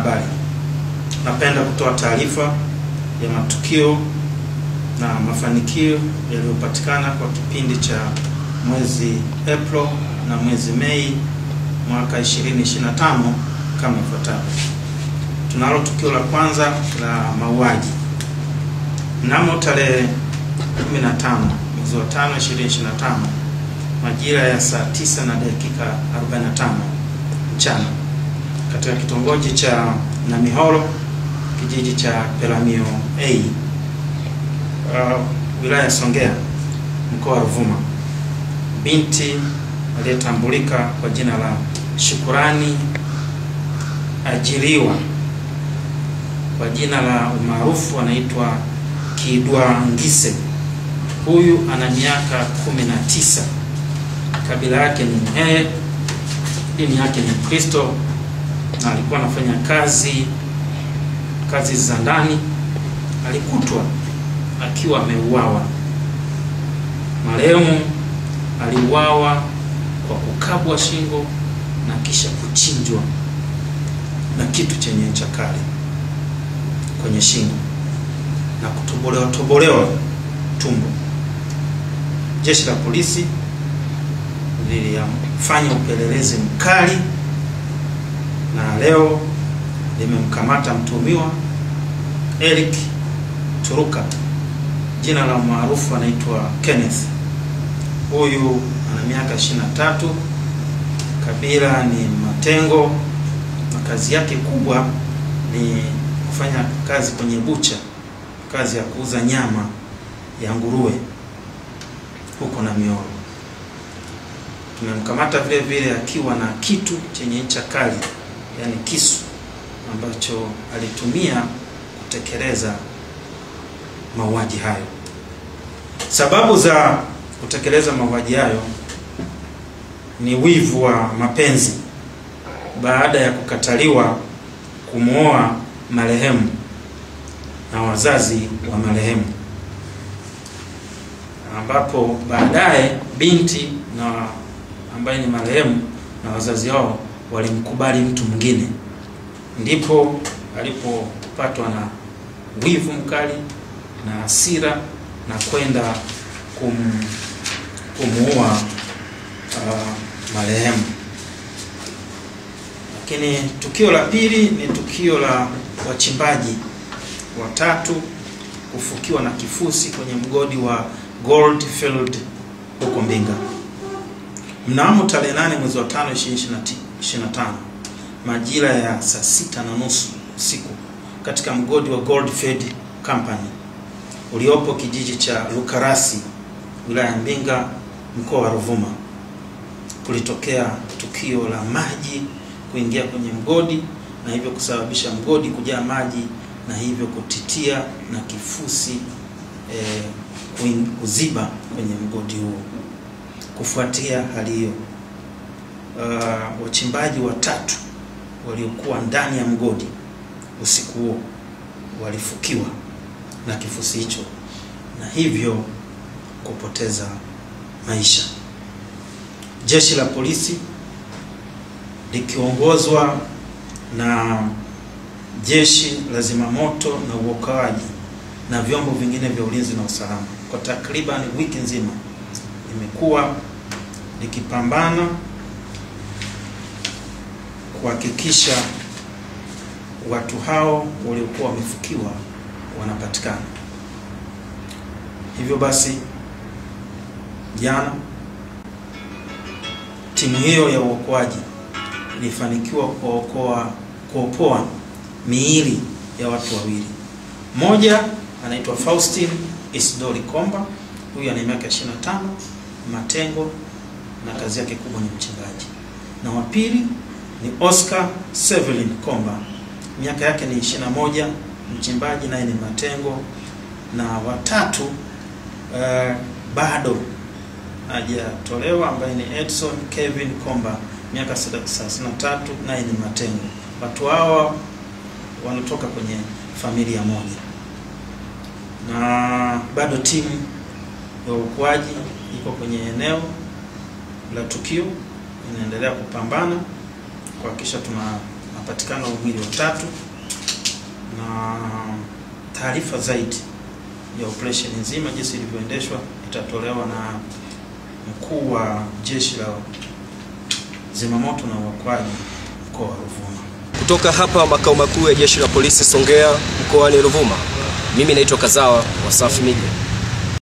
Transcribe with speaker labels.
Speaker 1: habari. Napenda kutoa taarifa ya matukio na mafanikio yaliyopatikana kwa kipindi cha mwezi April na mwezi Mei mwaka 2025 kama ifuatavyo. Tunalo tukio la kwanza la mauaji. Mnamo tarehe 15 mwezi wa 5 2025 majira ya saa 9 na dakika 45 mchana katika kitongoji cha Namihoro, kijiji cha Pelamio A, wilaya Songea, mkoa wa Ruvuma, binti aliyetambulika kwa jina la Shukurani Ajiliwa, kwa jina la umaarufu anaitwa Kidwangise. Huyu ana miaka 19, kabila yake ni Mhehe, dini yake ni Kristo, na alikuwa anafanya kazi za ndani. Alikutwa akiwa ameuawa. Marehemu aliuawa kwa kukabwa shingo na kisha kuchinjwa na kitu chenye ncha kali kwenye shingo na kutobolewa tumbo. Jeshi la polisi lilifanya upelelezi mkali na leo limemkamata mtuhumiwa Eric Turuka, jina la maarufu anaitwa Kenneth. Huyu ana miaka 23, kabila ni Matengo, na kazi yake kubwa ni kufanya kazi kwenye bucha, kazi ya kuuza nyama ya nguruwe huko Namihoro. Tumemkamata vile vile akiwa na kitu chenye ncha kali, yani kisu, ambacho alitumia kutekeleza mauaji hayo. Sababu za kutekeleza mauaji hayo ni wivu wa mapenzi baada ya kukataliwa kumwoa marehemu na wazazi wa marehemu, ambapo baadaye binti na ambaye ni marehemu na wazazi wao walimkubali mtu mwingine. Ndipo alipopatwa na wivu mkali na hasira na kwenda kumuua marehemu. Lakini tukio la pili ni tukio la wachimbaji watatu kufukiwa na kifusi kwenye mgodi wa Goldfield huko Mbinga. Mnamo tarehe 8 mwezi wa 5 2025 majira ya saa 6:30 usiku katika mgodi wa Goldfield Company uliopo kijiji cha Lukarasi, wilaya ya Mbinga, mkoa wa Ruvuma, kulitokea tukio la maji kuingia kwenye mgodi na hivyo kusababisha mgodi kujaa maji na hivyo kutitia na kifusi kuziba kwenye mgodi huo. Kufuatia hali hiyo, wachimbaji watatu waliokuwa ndani ya mgodi usiku huo walifukiwa na kifusi hicho na hivyo kupoteza maisha. Jeshi la polisi likiongozwa na jeshi la zimamoto na uokoaji na vyombo vingine vya ulinzi na usalama kwa takriban wiki nzima limekuwa likipambana kuhakikisha watu hao waliokuwa wamefukiwa wanapatikana. Hivyo basi, jana timu hiyo ya uokoaji ilifanikiwa kuopoa miili ya watu wawili. Mmoja anaitwa Faustin Isidori Komba, huyu ana miaka 25, Matengo, na kazi yake kubwa ni mchimbaji. Na wa pili ni Oscar Sevelin Komba, miaka yake ni 21, mchimbaji naye ni Matengo. Na watatu bado hajatolewa, ambaye ni Edson Kevin Komba, miaka 33, naye ni Matengo. Watu hawa wanatoka kwenye familia moja. Na bado timu ya uokoaji iko kwenye eneo la tukio, inaendelea kupambana kuhakikisha unapatikana mwili wa 3, na taarifa zaidi ya operation nzima jinsi ilivyoendeshwa itatolewa na mkuu wa jeshi la zimamoto na uokoaji mkoa wa Ruvuma.
Speaker 2: Kutoka hapa makao makuu ya Jeshi la Polisi Songea mkoani Ruvuma, mimi naitwa Kazawa wa Wasafi Media.